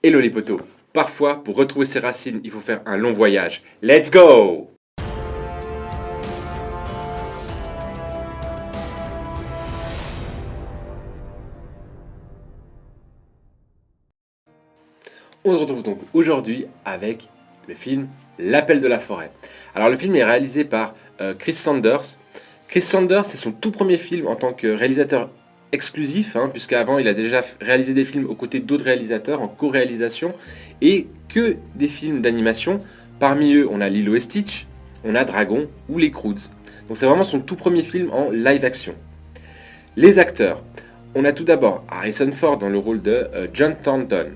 Hello les potos. Parfois, pour retrouver ses racines, il faut faire un long voyage. Let's go! On se retrouve donc aujourd'hui avec le film L'Appel de la forêt. Alors le film est réalisé par Chris Sanders. Chris Sanders, c'est son tout premier film en tant que réalisateur exclusif, puisqu'avant il a déjà réalisé des films aux côtés d'autres réalisateurs en co-réalisation et que des films d'animation. Parmi eux, on a Lilo et Stitch, on a Dragon ou Les Croods. Donc c'est vraiment son tout premier film en live action. Les acteurs, on a tout d'abord Harrison Ford dans le rôle de John Thornton.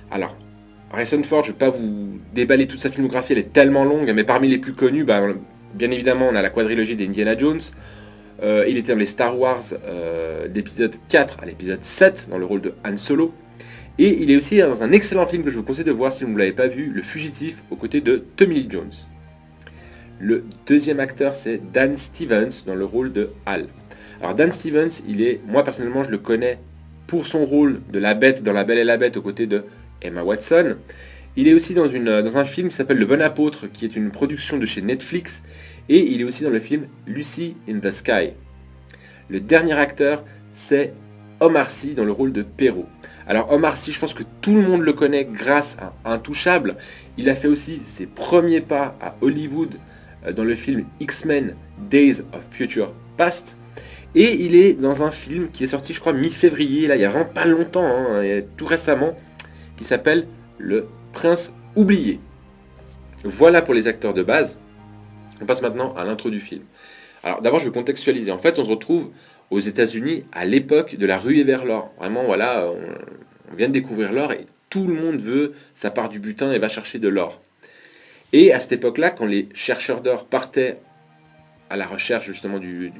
Alors, Harrison Ford, je ne vais pas vous déballer toute sa filmographie, elle est tellement longue, mais parmi les plus connus, bien évidemment, on a la quadrilogie d'Indiana Jones. Il était dans les Star Wars d'épisode 4 à l'épisode 7, dans le rôle de Han Solo. Et il est aussi dans un excellent film que je vous conseille de voir si vous ne l'avez pas vu, Le Fugitif, aux côtés de Tommy Lee Jones. Le deuxième acteur, c'est Dan Stevens, dans le rôle de Hal. Alors Dan Stevens, moi personnellement, je le connais pour son rôle de la Bête dans La Belle et la Bête, aux côtés de Emma Watson. Il est aussi dans un film qui s'appelle Le Bon Apôtre, qui est une production de chez Netflix, et il est aussi dans le film Lucy in the Sky. Le dernier acteur, c'est Omar Sy dans le rôle de Perrault. Alors Omar Sy, je pense que tout le monde le connaît grâce à Intouchable. Il a fait aussi ses premiers pas à Hollywood dans le film X-Men Days of Future Past. Et il est dans un film qui est sorti, je crois, mi-février, là, il y a vraiment pas longtemps, tout récemment, qui s'appelle Le Prince oublié. Voilà pour les acteurs de base. On passe maintenant à l'intro du film. Alors d'abord, je vais contextualiser. En fait, on se retrouve aux États-Unis à l'époque de la ruée vers l'or. Vraiment, voilà, on vient de découvrir l'or et tout le monde veut sa part du butin et va chercher de l'or. Et à cette époque-là, quand les chercheurs d'or partaient à la recherche justement de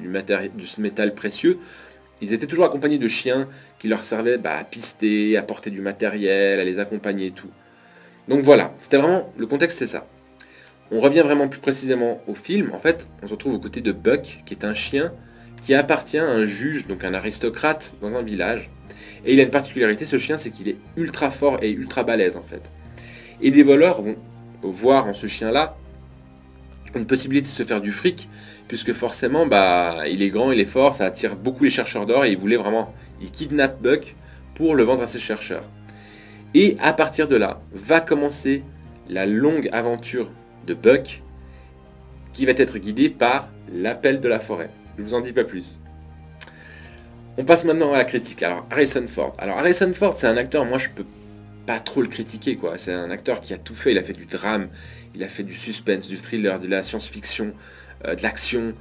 ce métal précieux, ils étaient toujours accompagnés de chiens qui leur servaient à pister, à porter du matériel, à les accompagner et tout. Donc voilà, c'était vraiment, le contexte c'est ça. On revient vraiment plus précisément au film. En fait, on se retrouve aux côtés de Buck, qui est un chien qui appartient à un juge, donc un aristocrate dans un village. Et il a une particularité, ce chien, c'est qu'il est ultra fort et ultra balèze en fait. Et des voleurs vont voir en ce chien-là une possibilité de se faire du fric, puisque forcément, il est grand, il est fort, ça attire beaucoup les chercheurs d'or, et il kidnappe Buck pour le vendre à ses chercheurs. Et à partir de là, va commencer la longue aventure de Buck, qui va être guidée par l'appel de la forêt. Je ne vous en dis pas plus. On passe maintenant à la critique. Alors, Harrison Ford. Alors, Harrison Ford, c'est un acteur, moi je peux pas trop le critiquer, quoi. C'est un acteur qui a tout fait, il a fait du drame, il a fait du suspense, du thriller, de la science-fiction, de l'action,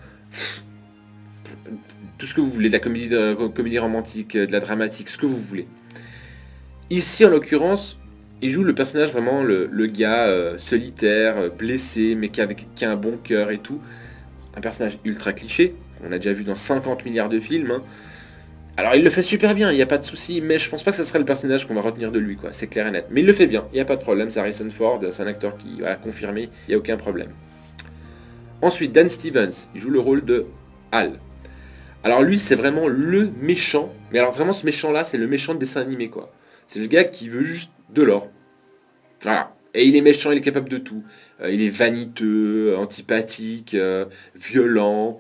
tout ce que vous voulez, de la comédie romantique, de la dramatique, ce que vous voulez. Ici, en l'occurrence, il joue le personnage vraiment, le gars solitaire, blessé, mais qui a un bon cœur et tout. Un personnage ultra cliché, on a déjà vu dans 50 milliards de films. Alors il le fait super bien, il n'y a pas de souci, mais je pense pas que ce serait le personnage qu'on va retenir de lui, quoi. C'est clair et net. Mais il le fait bien, il n'y a pas de problème, c'est Harrison Ford, c'est un acteur qui a confirmé, il n'y a aucun problème. Ensuite, Dan Stevens, il joue le rôle de Hal. Alors lui, c'est vraiment le méchant, mais alors vraiment ce méchant-là, c'est le méchant de dessin animé, quoi. C'est le gars qui veut juste de l'or. Voilà. Et il est méchant, il est capable de tout. Il est vaniteux, antipathique, violent.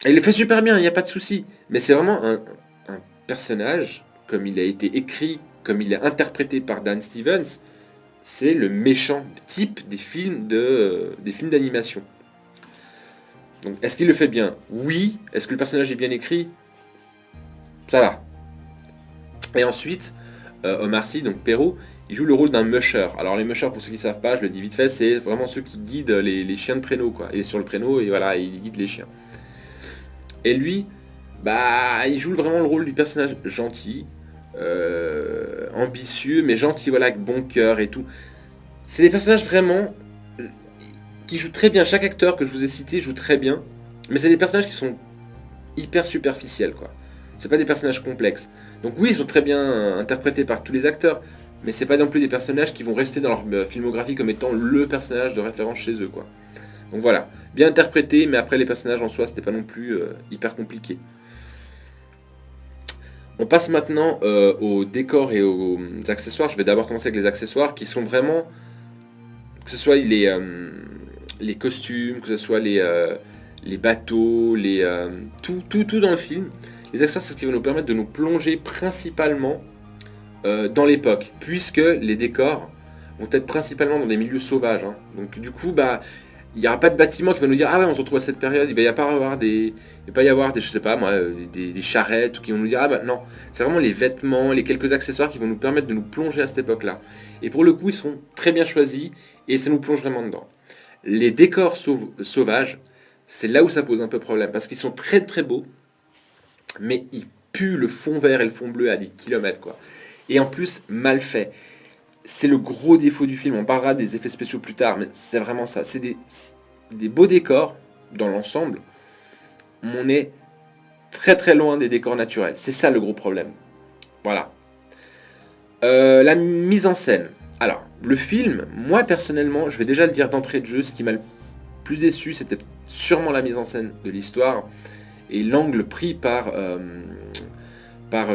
Et il le fait super bien, il n'y a pas de souci. Mais c'est vraiment un personnage, comme il a été écrit, comme il est interprété par Dan Stevens, c'est le méchant type des films d'animation. Donc est-ce qu'il le fait bien? Oui. Est-ce que le personnage est bien écrit? Ça va. Et ensuite, Omar Sy, donc Perrault, il joue le rôle d'un musher. Alors les mushers, pour ceux qui ne savent pas, je le dis vite fait, c'est vraiment ceux qui guident les chiens de traîneau, quoi. Il est sur le traîneau et voilà, il guide les chiens. Et lui, il joue vraiment le rôle du personnage gentil, ambitieux, mais gentil, voilà, avec bon cœur et tout. C'est des personnages vraiment qui jouent très bien. Chaque acteur que je vous ai cité joue très bien, mais c'est des personnages qui sont hyper superficiels, quoi. C'est pas des personnages complexes. Donc oui, ils sont très bien interprétés par tous les acteurs, mais c'est pas non plus des personnages qui vont rester dans leur filmographie comme étant le personnage de référence chez eux, quoi. Donc voilà, bien interprété, mais après les personnages en soi, c'était pas non plus hyper compliqué. On passe maintenant aux décors et aux accessoires. Je vais d'abord commencer avec les accessoires qui sont vraiment, que ce soit les costumes, que ce soit les bateaux, tout dans le film. Les accessoires, c'est ce qui va nous permettre de nous plonger principalement dans l'époque, puisque les décors vont être principalement dans des milieux sauvages. Hein. Donc du coup, bah, il n'y aura pas de bâtiment qui va nous dire ah ouais, on se retrouve à cette période. Il va y avoir des, je sais pas moi, des charrettes qui vont nous dire ah bah non. C'est vraiment les vêtements, les quelques accessoires qui vont nous permettre de nous plonger à cette époque-là. Et pour le coup, ils sont très bien choisis et ça nous plonge vraiment dedans. Les décors sauvages, c'est là où ça pose un peu problème parce qu'ils sont très très beaux, mais ils puent le fond vert et le fond bleu à des kilomètres quoi. Et en plus mal fait. C'est le gros défaut du film. On parlera des effets spéciaux plus tard, mais c'est vraiment ça. C'est des beaux décors dans l'ensemble. On est très très loin des décors naturels. C'est ça le gros problème. Voilà. La mise en scène. Alors, le film, moi personnellement, je vais déjà le dire d'entrée de jeu, ce qui m'a le plus déçu, c'était sûrement la mise en scène de l'histoire et l'angle pris par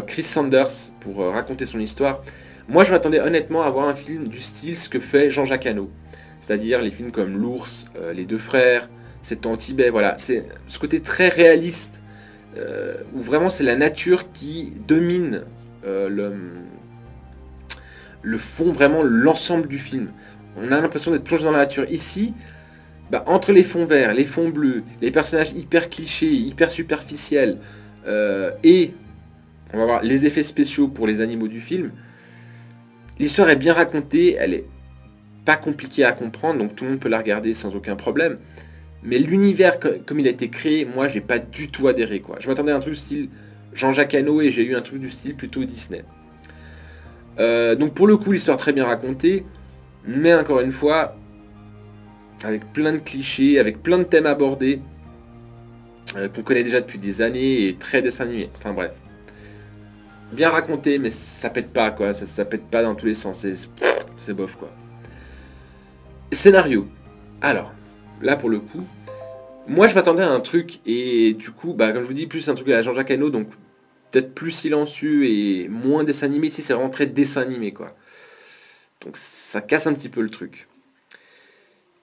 Chris Sanders pour raconter son histoire. Moi, je m'attendais honnêtement à voir un film du style ce que fait Jean-Jacques Hano. C'est-à-dire les films comme L'Ours, Les Deux Frères, C'est en Tibet, voilà. C'est ce côté très réaliste, où vraiment c'est la nature qui domine le fond, vraiment l'ensemble du film. On a l'impression d'être plongé dans la nature. Ici, bah, entre les fonds verts, les fonds bleus, les personnages hyper clichés, hyper superficiels, et on va voir les effets spéciaux pour les animaux du film, l'histoire est bien racontée, elle est pas compliquée à comprendre, donc tout le monde peut la regarder sans aucun problème. Mais l'univers, comme il a été créé, moi, j'ai pas du tout adhéré, quoi. Je m'attendais à un truc du style Jean-Jacques Hano et j'ai eu un truc du style plutôt Disney. Donc pour le coup, l'histoire très bien racontée, mais encore une fois, avec plein de clichés, avec plein de thèmes abordés, qu'on connaît déjà depuis des années et très dessin animé. Enfin bref. Bien raconté, mais ça pète pas, quoi. Ça pète pas dans tous les sens. C'est bof, quoi. Scénario. Alors, là pour le coup, moi je m'attendais à un truc, et du coup, bah, comme je vous dis, plus un truc à la Jean-Jacques Hano, donc peut-être plus silencieux et moins dessin animé. Ici, c'est vraiment très dessin animé, quoi. Donc ça casse un petit peu le truc.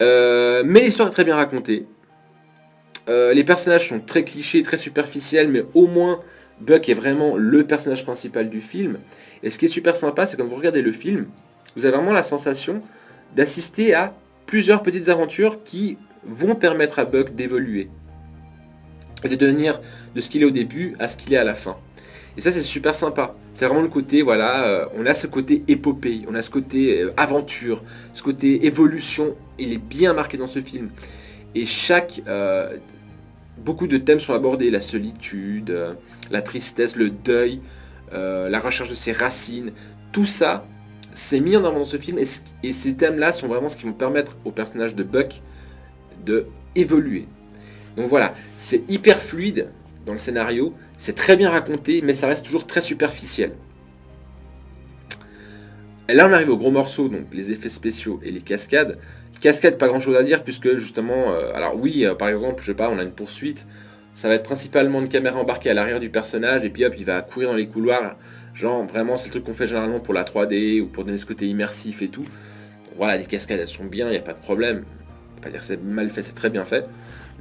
Mais l'histoire est très bien racontée. Les personnages sont très clichés, très superficiels, mais au moins Buck est vraiment le personnage principal du film. Et ce qui est super sympa, c'est quand vous regardez le film, vous avez vraiment la sensation d'assister à plusieurs petites aventures qui vont permettre à Buck d'évoluer. Et de devenir de ce qu'il est au début à ce qu'il est à la fin. Et ça, c'est super sympa. C'est vraiment le côté, voilà, on a ce côté épopée, on a ce côté aventure, ce côté évolution. Il est bien marqué dans ce film. Et beaucoup de thèmes sont abordés, la solitude, la tristesse, le deuil, la recherche de ses racines. Tout ça, c'est mis en avant dans ce film. Et ces thèmes-là sont vraiment ce qui vont permettre au personnage de Buck de évoluer. Donc voilà, c'est hyper fluide dans le scénario, c'est très bien raconté, mais ça reste toujours très superficiel. Et là on arrive au gros morceau, donc les effets spéciaux et les cascades. Les cascades, pas grand chose à dire, puisque justement, alors oui, par exemple, je sais pas, on a une poursuite, ça va être principalement une caméra embarquée à l'arrière du personnage, et puis hop, il va courir dans les couloirs, genre vraiment c'est le truc qu'on fait généralement pour la 3D, ou pour donner ce côté immersif et tout. Voilà, les cascades elles sont bien, il n'y a pas de problème, je vais pas dire que c'est mal fait, c'est très bien fait.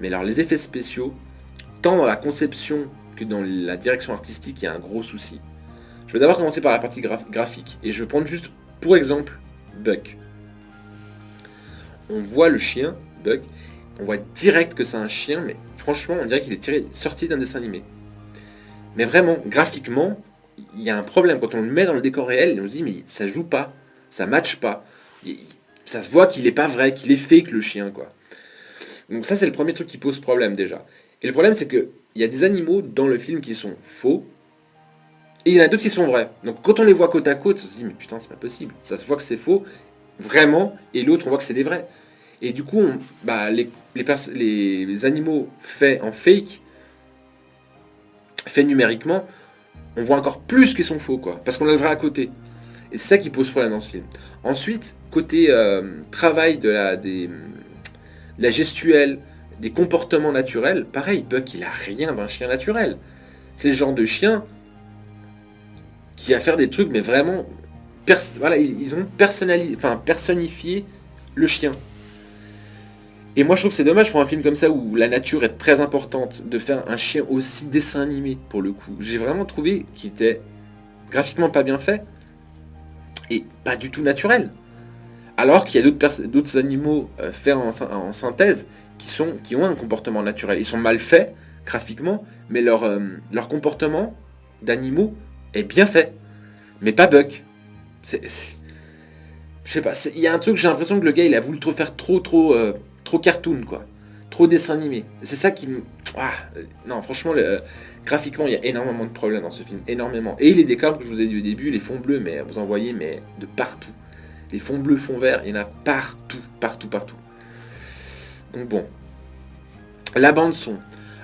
Mais alors les effets spéciaux, tant dans la conception que dans la direction artistique, il y a un gros souci. Je vais d'abord commencer par la partie graphique. Et je vais prendre juste pour exemple Buck. On voit le chien, Buck, on voit direct que c'est un chien, mais franchement on dirait qu'il est sorti d'un dessin animé. Mais vraiment, graphiquement, il y a un problème. Quand on le met dans le décor réel, on se dit mais ça joue pas, ça matche pas. Ça se voit qu'il est pas vrai, qu'il est fake le chien, quoi. Donc ça c'est le premier truc qui pose problème déjà. Et le problème c'est que il y a des animaux dans le film qui sont faux, et il y en a d'autres qui sont vrais. Donc quand on les voit côte à côte, on se dit mais putain c'est pas possible. Ça se voit que c'est faux, vraiment, et l'autre on voit que c'est des vrais. Et du coup, les animaux faits en fake, faits numériquement, on voit encore plus qu'ils sont faux, quoi. Parce qu'on a le vrai à côté. Et c'est ça qui pose problème dans ce film. Ensuite, côté travail de la gestuelle, des comportements naturels, pareil, Buck il a rien d'un chien naturel. C'est le genre de chien, qui va faire des trucs, mais vraiment, voilà, ils ont personnifié le chien. Et moi je trouve que c'est dommage pour un film comme ça où la nature est très importante de faire un chien aussi dessin animé pour le coup. J'ai vraiment trouvé qu'il était graphiquement pas bien fait et pas du tout naturel. Alors qu'il y a d'autres animaux faits en synthèse qui ont un comportement naturel. Ils sont mal faits graphiquement, mais leur comportement d'animaux est bien fait. Mais pas Buck. Je sais pas, il y a un truc, j'ai l'impression que le gars il a voulu trop faire trop cartoon quoi. Trop dessin animé. C'est ça qui me... non, franchement, graphiquement, il y a énormément de problèmes dans ce film. Énormément. Et les décors que je vous ai dit au début, les fonds bleus, mais vous en voyez mais de partout. Les fonds bleus, fonds verts, il y en a partout, partout, partout. Donc bon. La bande son.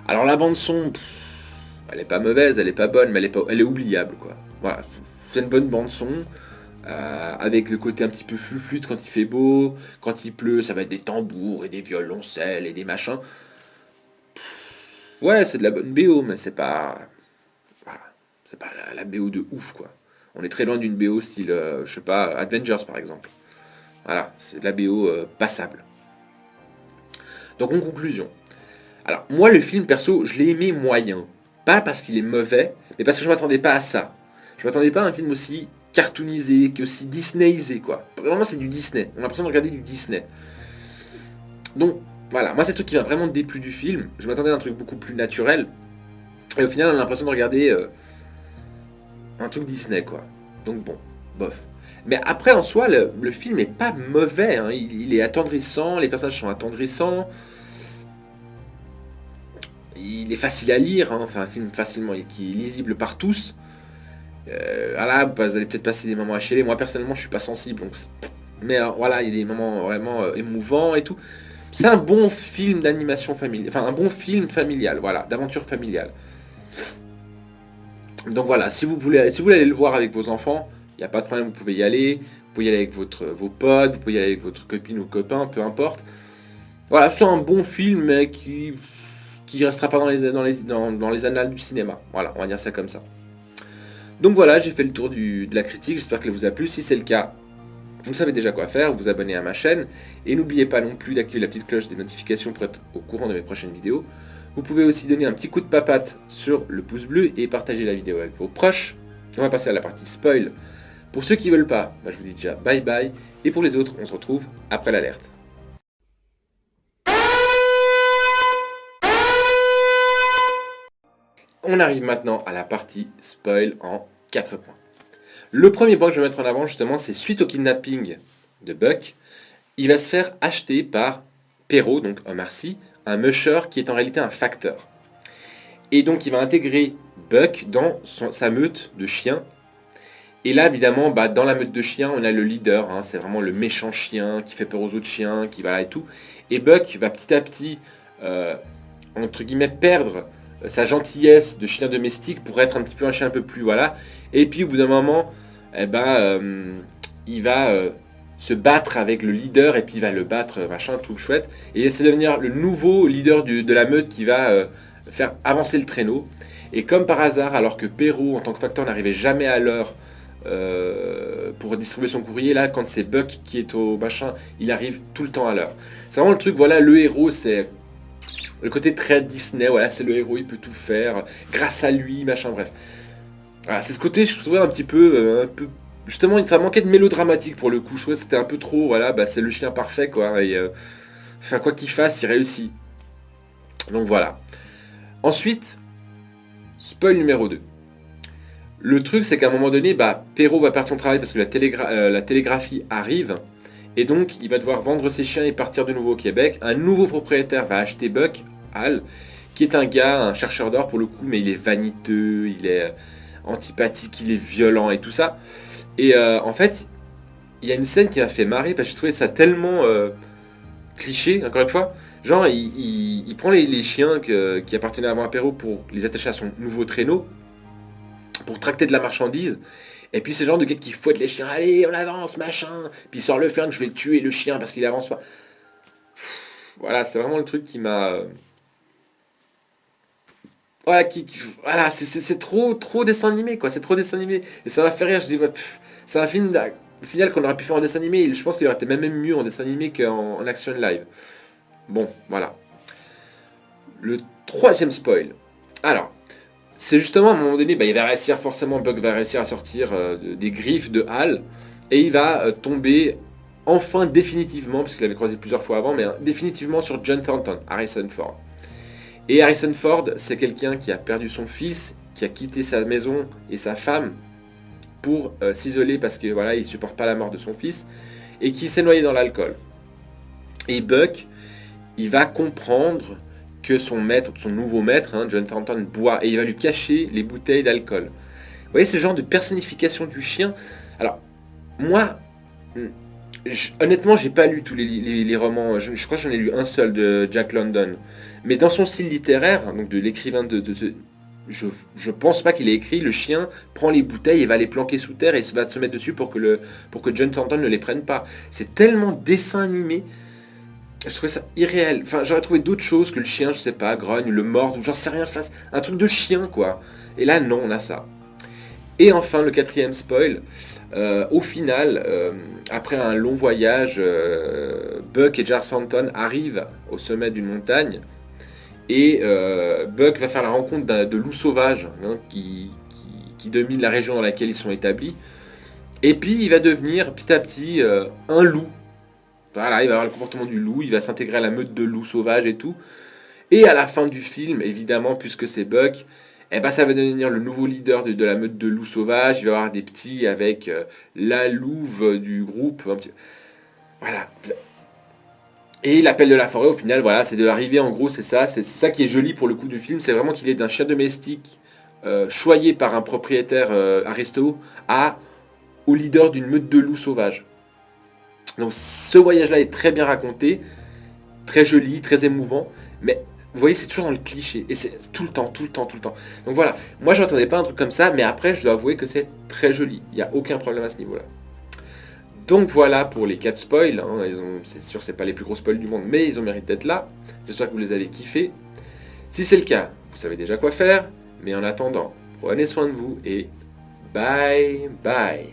Alors la bande son, elle est pas mauvaise, elle est pas bonne, mais elle est oubliable quoi. Voilà, c'est une bonne bande son. Avec le côté un petit peu flûte quand il fait beau, quand il pleut, ça va être des tambours et des violoncelles et des machins. Ouais, c'est de la bonne BO, mais c'est pas, voilà, c'est pas la BO de ouf quoi. On est très loin d'une BO style, je sais pas, Avengers par exemple. Voilà, c'est de la BO passable. Donc en conclusion, alors moi le film perso, je l'ai aimé moyen, pas parce qu'il est mauvais, mais parce que je m'attendais pas à ça. Je m'attendais pas à un film aussi cartoonisé, aussi Disneyisé quoi. Vraiment c'est du Disney. On a l'impression de regarder du Disney. Donc voilà, moi c'est le truc qui m'a vraiment déplu du film. Je m'attendais à un truc beaucoup plus naturel. Et au final on a l'impression de regarder un truc Disney quoi. Donc bon, bof. Mais après en soi le film est pas mauvais. Hein. Il est attendrissant, les personnages sont attendrissants. Il est facile à lire, hein. C'est un film facilement qui est lisible par tous. Voilà, vous allez peut-être passer des moments à chialer. Moi personnellement je suis pas sensible. Donc mais voilà, il y a des moments vraiment émouvants et tout. C'est un bon film d'animation familiale, enfin un bon film familial, voilà, d'aventure familiale. Donc voilà, si vous voulez aller le voir avec vos enfants, il n'y a pas de problème, vous pouvez y aller. Vous pouvez y aller avec vos potes, vous pouvez y aller avec votre copine ou copain, peu importe. Voilà, c'est un bon film mais qui restera pas dans les annales du cinéma. Voilà, on va dire ça comme ça. Donc voilà, j'ai fait le tour de la critique, j'espère qu'elle vous a plu. Si c'est le cas, vous savez déjà quoi faire, vous abonner à ma chaîne, et n'oubliez pas non plus d'activer la petite cloche des notifications pour être au courant de mes prochaines vidéos. Vous pouvez aussi donner un petit coup de papate sur le pouce bleu et partager la vidéo avec vos proches. On va passer à la partie spoil. Pour ceux qui veulent pas, je vous dis déjà bye bye, et pour les autres, on se retrouve après l'alerte. On arrive maintenant à la partie spoil en 4 points. Le premier point que je vais mettre en avant justement, c'est suite au kidnapping de Buck, il va se faire acheter par Perrault, donc Omar Sy, un musher qui est en réalité un facteur. Et donc il va intégrer Buck dans sa meute de chiens. Et là évidemment, dans la meute de chiens, on a le leader, hein, c'est vraiment le méchant chien qui fait peur aux autres chiens, qui va là et tout. Et Buck va petit à petit, entre guillemets, perdre sa gentillesse de chien domestique pour être un petit peu un chien un peu plus, voilà. Et puis au bout d'un moment, il va se battre avec le leader et puis il va le battre, machin, tout chouette. Et c'est devenir le nouveau leader de la meute qui va faire avancer le traîneau. Et comme par hasard, alors que Perrault en tant que facteur n'arrivait jamais à l'heure pour distribuer son courrier, là quand c'est Buck qui est au machin, il arrive tout le temps à l'heure. C'est vraiment le truc, voilà, le héros c'est le côté très Disney, voilà, c'est le héros, il peut tout faire, grâce à lui, machin, bref. Voilà, c'est ce côté, je trouvais un peu justement, ça manquait de mélodramatique pour le coup. Je trouvais que c'était un peu trop, voilà, c'est le chien parfait, quoi. Et enfin, quoi qu'il fasse, il réussit. Donc voilà. Ensuite, spoil numéro 2. Le truc, c'est qu'à un moment donné, Perrault va perdre son travail parce que la télégraphie arrive. Et donc, il va devoir vendre ses chiens et partir de nouveau au Québec. Un nouveau propriétaire va acheter Buck, Hal, qui est un gars, un chercheur d'or pour le coup, mais il est vaniteux, il est antipathique, il est violent et tout ça. Et en fait, il y a une scène qui m'a fait marrer parce que je trouvais ça tellement cliché, encore une fois. Genre, il prend les chiens qui appartenaient avant à Perrault pour les attacher à son nouveau traîneau, pour tracter de la marchandise. Et puis c'est le genre de gars qui fouette les chiens, allez, on avance, machin. Puis il sort le flingue, je vais le tuer le chien parce qu'il avance pas. Voilà, c'est vraiment le truc qui m'a... voilà, voilà, c'est trop dessin animé, quoi. C'est trop dessin animé. Et ça m'a fait rire. Je dis, ouais, c'est un film au final qu'on aurait pu faire en dessin animé. Et je pense qu'il aurait été même mieux en dessin animé qu'en action live. Bon, voilà. Le troisième spoil. Alors, c'est justement à un moment donné, bah, il va réussir forcément, Buck va réussir à sortir des griffes de Hal. Et il va tomber enfin définitivement, parce qu'il avait croisé plusieurs fois avant, mais définitivement sur John Thornton, Harrison Ford. Et Harrison Ford, c'est quelqu'un qui a perdu son fils, qui a quitté sa maison et sa femme pour s'isoler parce que voilà, il supporte pas la mort de son fils et qui s'est noyé dans l'alcool. Et Buck, il va comprendre que son maître, son nouveau maître, hein, John Thornton, boit et il va lui cacher les bouteilles d'alcool. Vous voyez ce genre de personnification du chien. Alors, moi, honnêtement, j'ai pas lu tous les romans. Je crois que j'en ai lu un seul de Jack London. Mais dans son style littéraire, donc de l'écrivain de ce... Je pense pas qu'il ait écrit le chien prend les bouteilles et va les planquer sous terre et va se mettre dessus pour que John Thornton ne les prenne pas. C'est tellement dessin animé. Je trouvais ça irréel. Enfin, j'aurais trouvé d'autres choses que le chien, je sais pas, grogne, le mord, ou j'en sais rien, face un truc de chien, quoi. Et là, non, on a ça. Et enfin, le quatrième spoil, au final, après un long voyage, Buck et Jar Thornton arrivent au sommet d'une montagne, et Buck va faire la rencontre de loups sauvages hein, qui dominent la région dans laquelle ils sont établis, et puis il va devenir petit à petit un loup. Voilà, il va avoir le comportement du loup, il va s'intégrer à la meute de loups sauvages et tout. Et à la fin du film, évidemment, puisque c'est Buck, eh ben, ça va devenir le nouveau leader de la meute de loups sauvages. Il va y avoir des petits avec la louve du groupe. Voilà. Et l'appel de la forêt, au final, voilà, c'est de l'arrivée, en gros, c'est ça qui est joli pour le coup du film. C'est vraiment qu'il est d'un chien domestique choyé par un propriétaire aristo au leader d'une meute de loups sauvages. Donc ce voyage-là est très bien raconté, très joli, très émouvant, mais vous voyez, c'est toujours dans le cliché, et c'est tout le temps, tout le temps, tout le temps. Donc voilà, moi je n'attendais pas un truc comme ça, mais après je dois avouer que c'est très joli, il n'y a aucun problème à ce niveau-là. Donc voilà pour les 4 spoils, hein. C'est sûr que c'est pas les plus gros spoils du monde, mais ils ont mérité d'être là, j'espère que vous les avez kiffés. Si c'est le cas, vous savez déjà quoi faire, mais en attendant, prenez soin de vous, et bye bye.